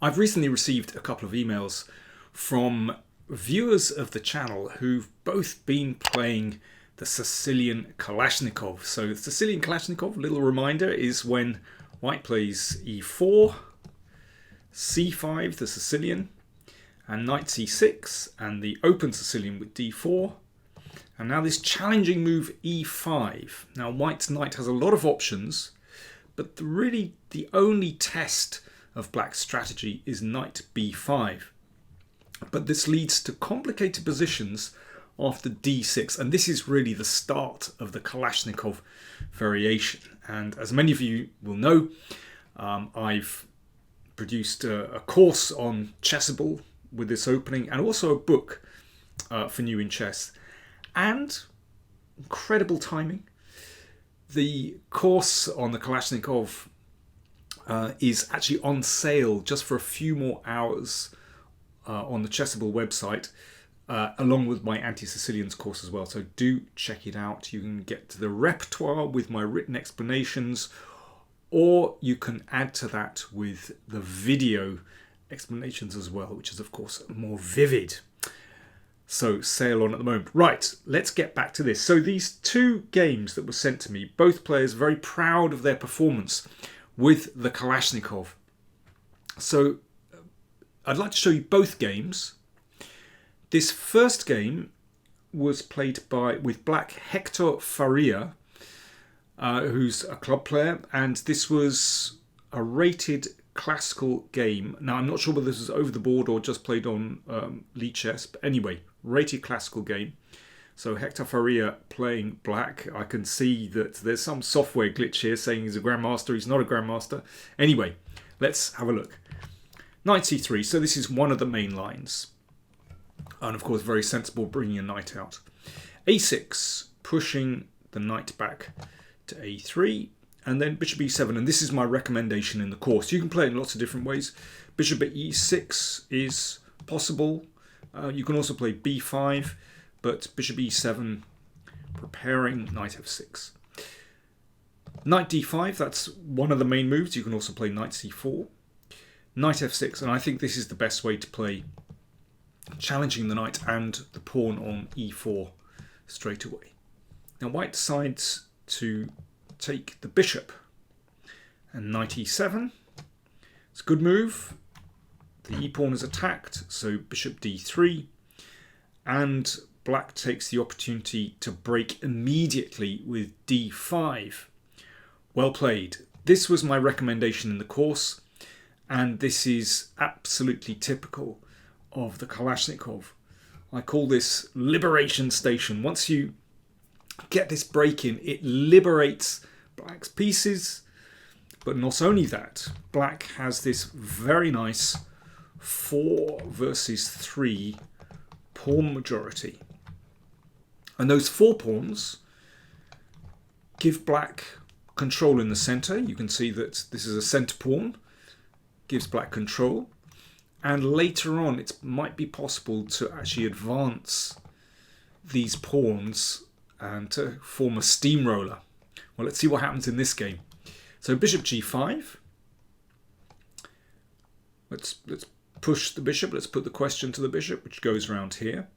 I've recently received a couple of emails from viewers of the channel who've both been playing the Sicilian Kalashnikov. So the Sicilian Kalashnikov, little reminder, is when white plays e4, c5, the Sicilian, and knight c6, and the open Sicilian with d4. And now this challenging move e5. Now white's knight has a lot of options, but really the only test of black's strategy is knight b5. But this leads to complicated positions after d6, and this is really the start of the Kalashnikov variation. And as many of you will know, I've produced a course on Chessable with this opening, and also a book for new in chess. And incredible timing. The course on the Kalashnikov is actually on sale just for a few more hours on the Chessable website, along with my Anti-Sicilians course as well. So do check it out. You can get to the repertoire with my written explanations, or you can add to that with the video explanations as well, which is of course more vivid. So sale on at the moment. Right, let's get back to this. So these two games that were sent to me, both players very proud of their performance with the Kalashnikov. So I'd like to show you both games. This first game was played with black Hector Faria, who's a club player, and this was a rated classical game. Now I'm not sure whether this was over the board or just played on Lichess, but anyway, rated classical game. So Hector Faria playing black. I can see that there's some software glitch here saying he's a grandmaster. He's not a grandmaster. Anyway, let's have a look. Knight c3. So this is one of the main lines. And of course, very sensible, bringing a knight out. a6, pushing the knight back to a3. And then bishop e7. And this is my recommendation in the course. You can play it in lots of different ways. Bishop at e6 is possible. You can also play b5. But bishop e7, preparing knight f6. Knight d5, that's one of the main moves. You can also play knight c4. Knight f6, and I think this is the best way to play, challenging the knight and the pawn on e4 straight away. Now white decides to take the bishop, and knight e7. It's a good move. The e-pawn is attacked, so bishop d3, and black takes the opportunity to break immediately with d5. Well played. This was my recommendation in the course, and this is absolutely typical of the Kalashnikov. I call this liberation station. Once you get this break in, it liberates black's pieces. But not only that, black has this very nice 4 versus 3 pawn majority. And those 4 pawns give black control in the center. You can see that this is a center pawn, gives black control. And later on, it might be possible to actually advance these pawns and to form a steamroller. Well, let's see what happens in this game. So bishop g5. Let's push the bishop. Let's put the question to the bishop, which goes around here.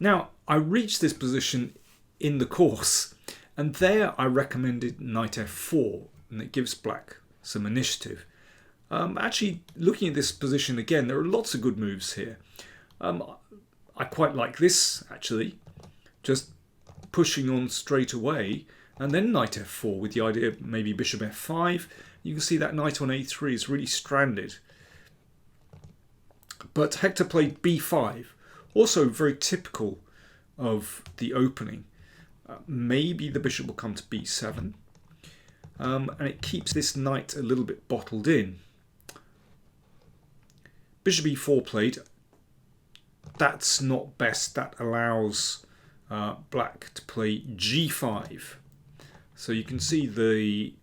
Now, I reached this position in the course, and there I recommended knight f4, and it gives black some initiative. Actually, looking at this position again, there are lots of good moves here. I quite like this, actually, just pushing on straight away, and then knight f4 with the idea of maybe bishop f5. You can see that knight on a3 is really stranded. But Hector played b5. Also very typical of the opening. Maybe the bishop will come to b7. And it keeps this knight a little bit bottled in. Bishop e4 played. That's not best. That allows black to play g5. So you can see the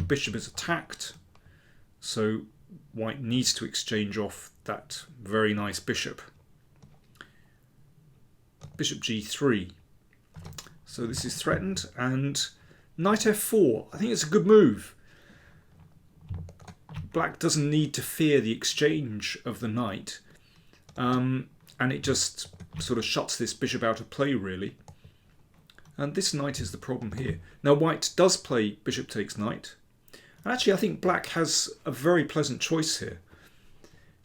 bishop is attacked. So white needs to exchange off that very nice bishop. Bishop g3. So this is threatened, and knight f4. I think it's a good move. black doesn't need to fear the exchange of the knight, and it just sort of shuts this bishop out of play, really. And this knight is the problem here. Now white does play bishop takes knight. And actually I think black has a very pleasant choice here.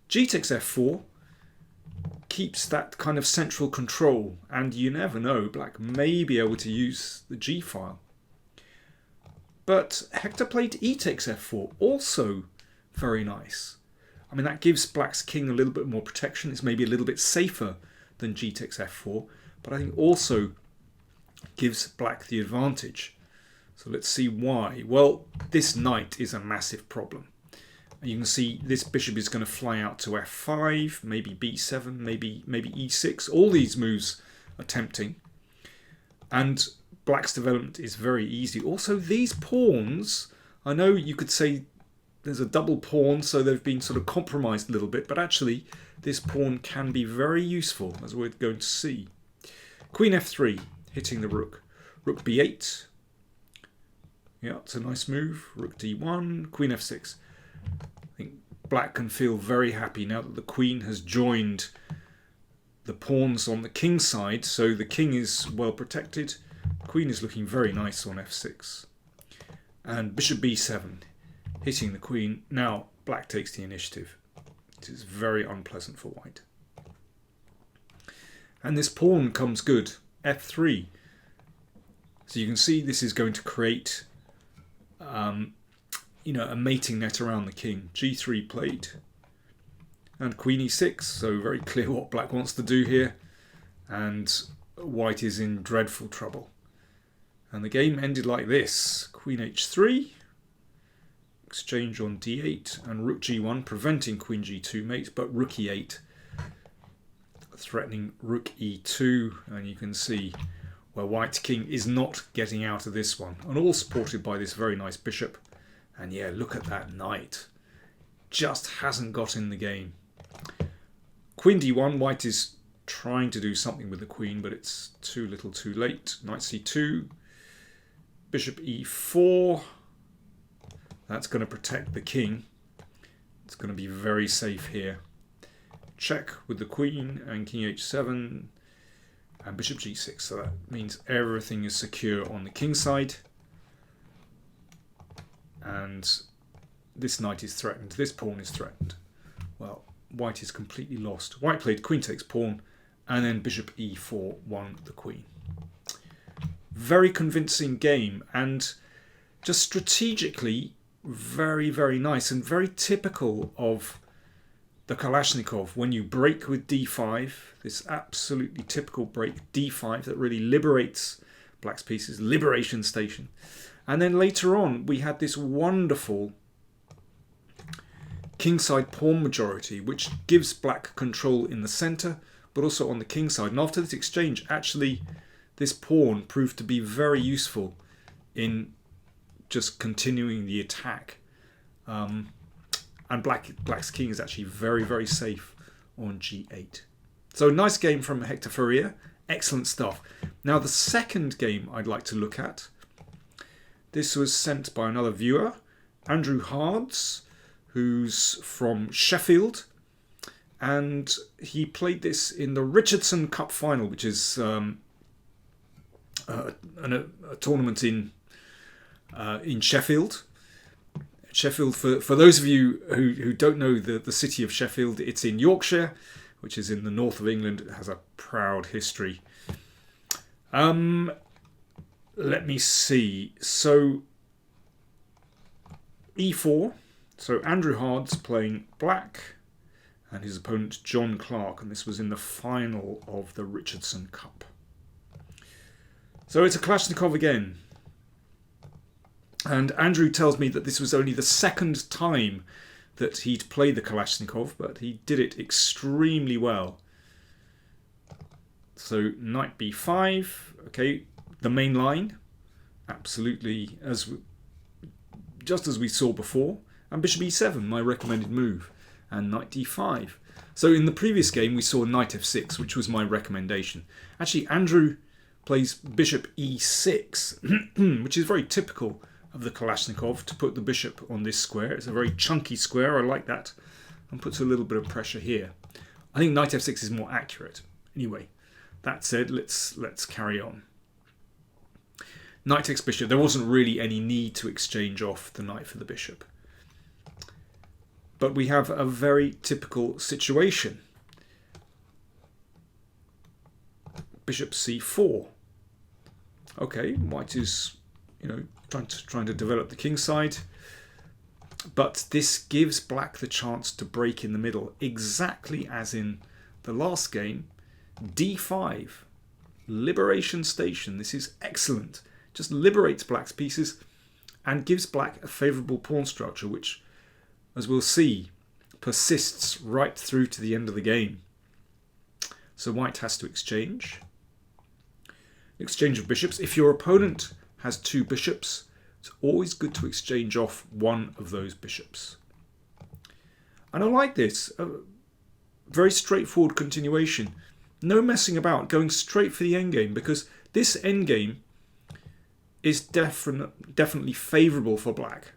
G takes f4 keeps that kind of central control, and you never know, black may be able to use the G file. But Hector played E takes f4, also very nice. I mean, that gives black's king a little bit more protection. It's maybe a little bit safer than G takes f4, but I think also gives black the advantage. So let's see why. Well, this knight is a massive problem. You can see this bishop is going to fly out to f5, maybe b7, maybe e6. All these moves are tempting. And black's development is very easy. Also, these pawns, I know you could say there's a double pawn, so they've been sort of compromised a little bit, but actually this pawn can be very useful, as we're going to see. Queen f3, hitting the rook. Rook b8. Yeah, it's a nice move. Rook d1, queen f6. I think black can feel very happy now that the queen has joined the pawns on the king side, so the king is well protected. Queen is looking very nice on f6. And bishop b7, hitting the queen. Now black takes the initiative. It is very unpleasant for white. And this pawn comes good, f3. So you can see this is going to create a mating net around the king. g3 played. And queen e6, so very clear what black wants to do here. And white is in dreadful trouble. And the game ended like this. Queen h3, exchange on d8, and rook g1, preventing queen g2 mate, but rook e8, threatening rook e2, and you can see where white's king is not getting out of this one, and all supported by this very nice bishop. And yeah, look at that knight. Just hasn't got in the game. Queen d1, white is trying to do something with the queen, but it's too little too late. Knight c2, bishop e4. That's going to protect the king. It's going to be very safe here. Check with the queen and king h7 and bishop g6. So that means everything is secure on the king side. And this knight is threatened. This pawn is threatened. Well, white is completely lost. White played queen takes pawn, and then bishop e4 won the queen. Very convincing game, and just strategically very, very nice and very typical of the Kalashnikov. When you break with d5, this absolutely typical break d5 that really liberates black's pieces, liberation station. And then later on, we had this wonderful kingside pawn majority, which gives black control in the center, but also on the king side. And after this exchange, actually, this pawn proved to be very useful in just continuing the attack. And black's king is actually very, very safe on g8. So nice game from Hector Faria. Excellent stuff. Now the second game I'd like to look at. This was sent by another viewer, Andrew Hards, who's from Sheffield. And he played this in the Richardson Cup final, which is a tournament in Sheffield. Sheffield, for those of you who don't know the city of Sheffield, it's in Yorkshire, which is in the north of England. It has a proud history. Let me see. So e4. So Andrew Hards playing black, and his opponent John Clark, and this was in the final of the Richardson Cup. So it's a Kalashnikov again. And Andrew tells me that this was only the second time that he'd played the Kalashnikov, but he did it extremely well. So knight b5, okay, the main line, absolutely just as we saw before, and bishop e7, my recommended move, and knight d5. So in the previous game we saw knight f6, which was my recommendation. Actually, Andrew plays bishop e6, which is very typical of the Kalashnikov to put the bishop on this square. It's a very chunky square, I like that, and puts a little bit of pressure here. I think knight f6 is more accurate. Anyway, that said, let's carry on. Knight takes bishop. There wasn't really any need to exchange off the knight for the bishop. But we have a very typical situation. Bishop c4. Okay, white is, trying to develop the king side. But this gives black the chance to break in the middle, exactly as in the last game. d5, liberation station. This is excellent. Just liberates black's pieces and gives black a favourable pawn structure, which, as we'll see, persists right through to the end of the game. So white has to exchange. Exchange of bishops. If your opponent has 2 bishops, it's always good to exchange off one of those bishops. And I like this. A very straightforward continuation. No messing about, going straight for the endgame, because this endgame is definitely favourable for black.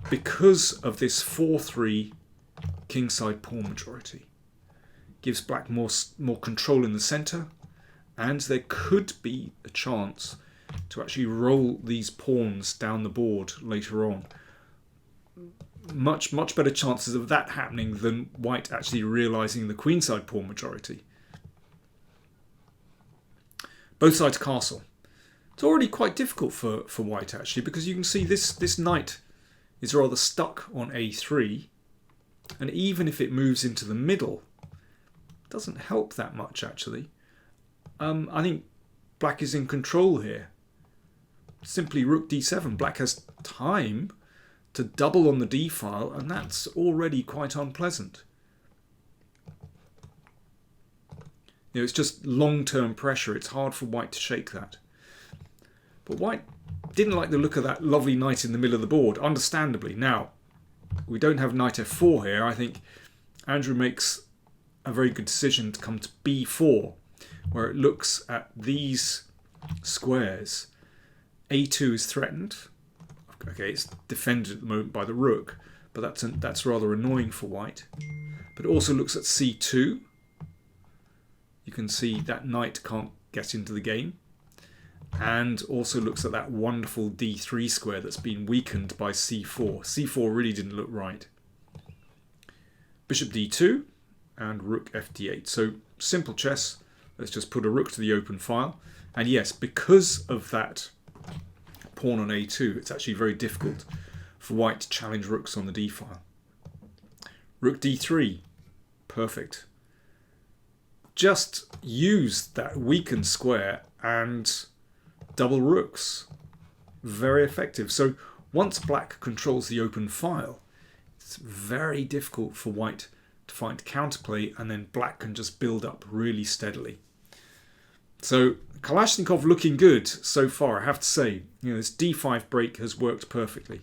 Because of this 4-3 kingside pawn majority. Gives black more control in the centre, and there could be a chance to actually roll these pawns down the board later on. Much better chances of that happening than white actually realising the queenside pawn majority. Both sides castle. It's already quite difficult for white actually, because you can see this knight is rather stuck on a3, and even if it moves into the middle, it doesn't help that much actually. I think black is in control here. Simply rook d7. Black has time to double on the d file, and that's already quite unpleasant. It's just long-term pressure. It's hard for white to shake that. But white didn't like the look of that lovely knight in the middle of the board, understandably. Now, we don't have knight f4 here. I think Andrew makes a very good decision to come to b4, where it looks at these squares. a2 is threatened. Okay, it's defended at the moment by the rook, but that's rather annoying for white. But it also looks at c2. You can see that knight can't get into the game. And also looks at that wonderful d3 square that's been weakened by c4. c4 really didn't look right. Bishop d2 and rook fd8. So simple chess. Let's just put a rook to the open file. And yes, because of that pawn on a2, it's actually very difficult for white to challenge rooks on the d file. Rook d3. Perfect. Just use that weakened square and double rooks. Very effective. So once black controls the open file, it's very difficult for white to find counterplay, and then black can just build up really steadily. So Kalashnikov looking good so far, I have to say. This d5 break has worked perfectly.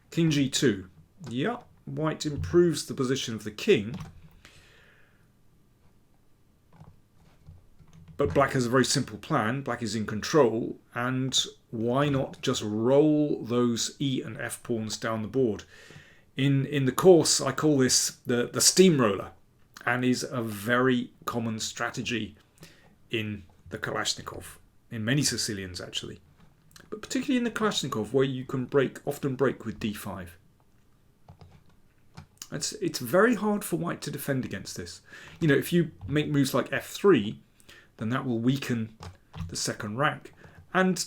King g2. Yeah, white improves the position of the king. But black has a very simple plan. Black is in control, and why not just roll those e and f pawns down the board? In the course, I call this the steamroller, and is a very common strategy in the Kalashnikov, in many Sicilians actually, but particularly in the Kalashnikov, where you can often break with d5. It's very hard for white to defend against this. If you make moves like f3, then that will weaken the second rank. And,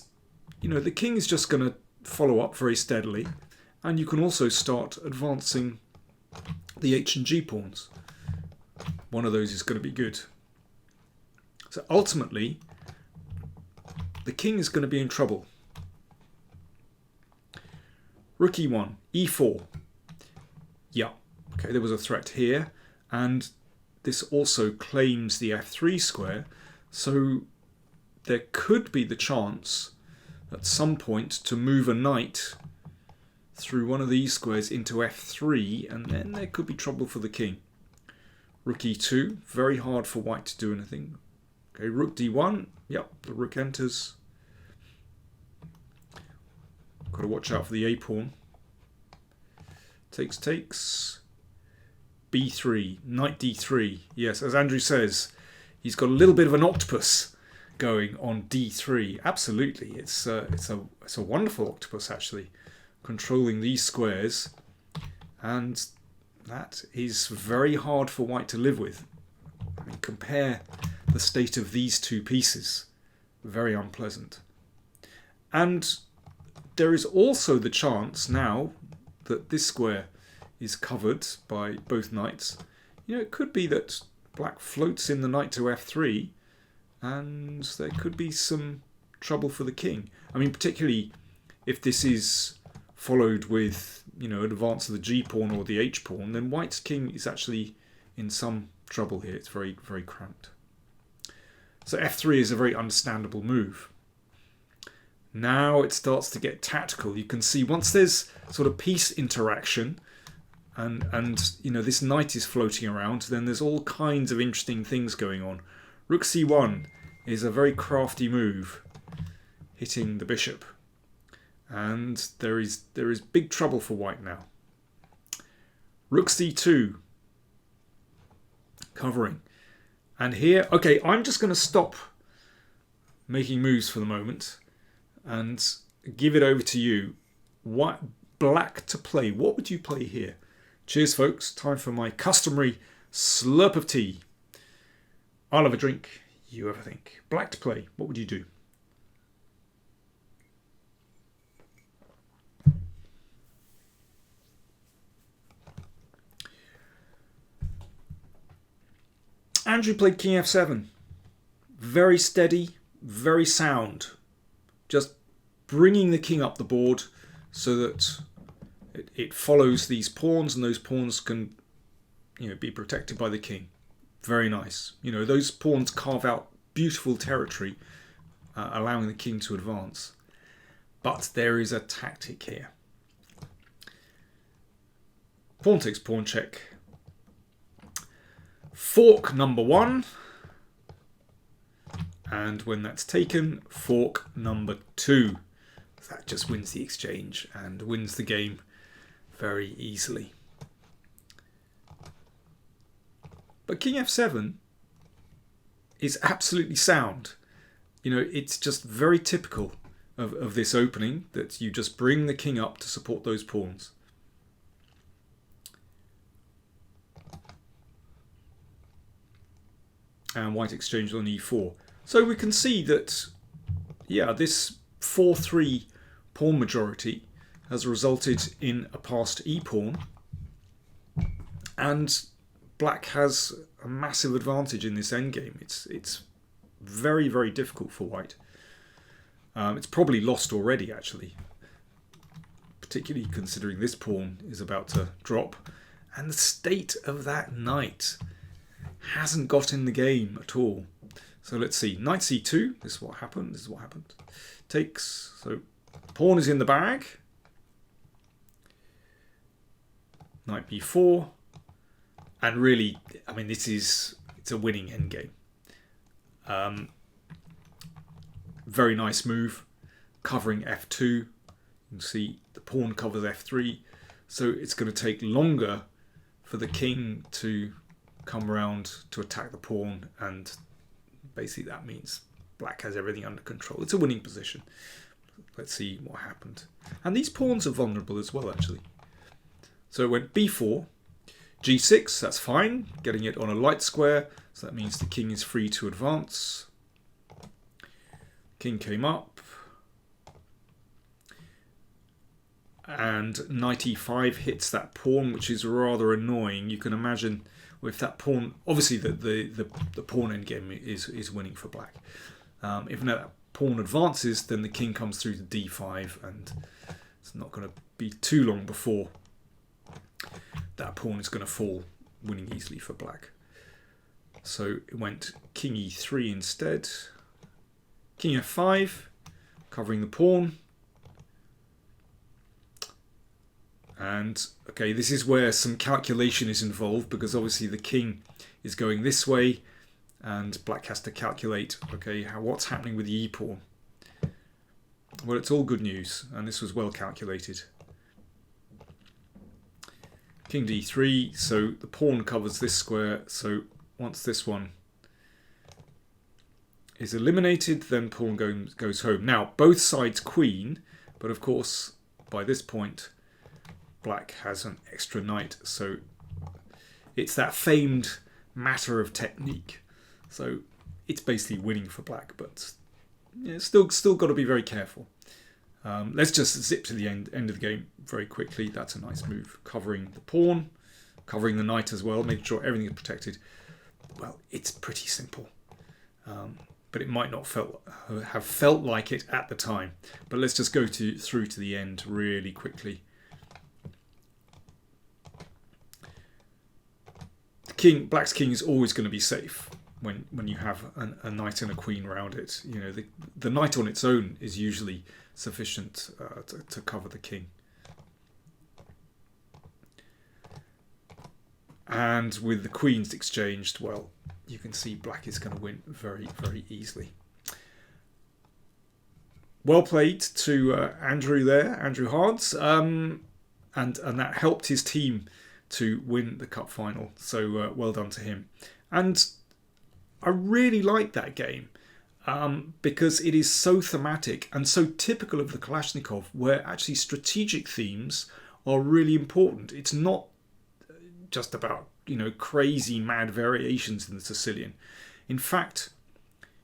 the king is just going to follow up very steadily. And you can also start advancing the h and g pawns. One of those is going to be good. So ultimately, the king is going to be in trouble. Rook e1, e4. Yeah, okay, there was a threat here. And this also claims the f3 square. So there could be the chance at some point to move a knight through one of these squares into f3, and then there could be trouble for the king. Rook e2, very hard for white to do anything. Okay, rook d1, yep, the rook enters. Got to watch out for the A pawn. Takes, takes. B3, knight D3. Yes, as Andrew says, he's got a little bit of an octopus going on D3. Absolutely, it's a wonderful octopus actually, controlling these squares, and that is very hard for white to live with. I mean, compare the state of these two pieces. Very unpleasant. And there is also the chance now that this square is covered by both knights. You know, it could be that black floats in the knight to f3, and there could be some trouble for the king. I mean, particularly if this is followed with, you know, an advance of the g pawn or the h pawn, then white's king is actually in some trouble here. It's very, very cramped. So f3 is a very understandable move. Now it starts to get tactical. You can see once there's sort of piece interaction, and you know, this knight is floating around, then there's all kinds of interesting things going on. Rook c1 is a very crafty move, hitting the bishop, and there is big trouble for white now. Rook c2, covering, and here, okay, I'm just going to stop making moves for the moment and give it over to you. What black to play? What would you play here? Cheers, folks. Time for my customary slurp of tea. I'll have a drink. You have a think. Black to play. What would you do? Andrew played king f7. Very steady, very sound. Just bringing the king up the board so that it follows these pawns, and those pawns can, you know, be protected by the king. Very nice. You know, those pawns carve out beautiful territory, allowing the king to advance. But there is a tactic here. Pawn takes pawn check. Fork number 1. And when that's taken, fork number 2. That just wins the exchange and wins the game very easily. But king f7 is absolutely sound. You know, it's just very typical of this opening, that you just bring the king up to support those pawns. And white exchange on e4. So we can see that, yeah, this 4-3 pawn majority has resulted in a passed e-pawn, and black has a massive advantage in this endgame. It's very, very difficult for white. It's probably lost already, actually, particularly considering this pawn is about to drop, and the state of that knight hasn't got in the game at all. So let's see, knight c2, this is what happened, this is what happened. Takes, so pawn is in the bag. Knight b4, and really, I mean, it's a winning endgame. Very nice move, covering f2. You can see the pawn covers f3, so it's going to take longer for the king to come around to attack the pawn, and basically that means black has everything under control. It's a winning position. Let's see what happened. And these pawns are vulnerable as well, actually. So it went b4, g6, that's fine, getting it on a light square, so that means the king is free to advance. King came up, and knight e5 hits that pawn, which is rather annoying. You can imagine if that pawn, obviously the pawn endgame is winning for black. If that pawn advances, then the king comes through to d5, and it's not going to be too long before that pawn is going to fall, winning easily for black. So it went king e3 instead. King f5, covering the pawn. And okay, this is where some calculation is involved, because obviously the king is going this way, and black has to calculate, okay, what's happening with the e-pawn. Well, it's all good news, and this was well calculated. King d3, so the pawn covers this square, so once this one is eliminated, then pawn goes home. Now, both sides queen, but of course, by this point, black has an extra knight, so it's that famed matter of technique. So it's basically winning for black, but yeah, still got to be very careful. Let's just zip to the end of the game very quickly. That's a nice move. Covering the pawn, covering the knight as well, making sure everything is protected. Well, it's pretty simple. But it might not have felt like it at the time. But let's just go through to the end really quickly. Black's king is always going to be safe when you have a knight and a queen around it. You know, the knight on its own is usually sufficient to cover the king. And with the queens exchanged, well, you can see black is going to win very, very easily. Well played to Andrew there, Andrew Hards, and that helped his team to win the cup final. So well done to him. And I really like that game because it is so thematic and so typical of the Kalashnikov, where actually strategic themes are really important. It's not just about, you know, crazy mad variations in the Sicilian. In fact,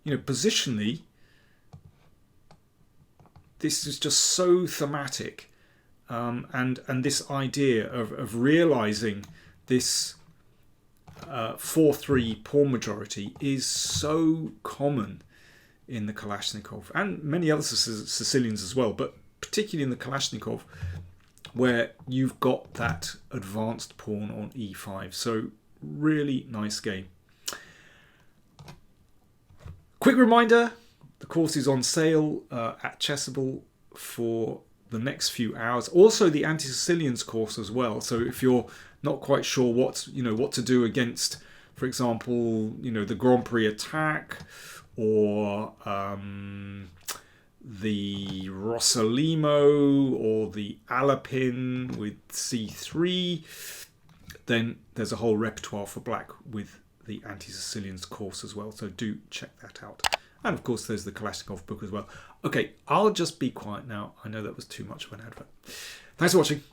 you know, positionally, this is just so thematic, and this idea of realizing this 4-3 pawn majority is so common in the Kalashnikov and many other Sicilians as well, but particularly in the Kalashnikov, where you've got that advanced pawn on e5. So really nice game. Quick reminder, the course is on sale at Chessable for the next few hours. Also the Anti-Sicilians course as well. So if you're not quite sure what to do against, for example, you know, the Grand Prix attack or the Rossolimo or the Alapin with c3, then there's a whole repertoire for black with the Anti-Sicilians course as well. So do check that out. And of course there's the Kalashnikov book as well. Okay, I'll just be quiet now. I know that was too much of an advert. Thanks for watching.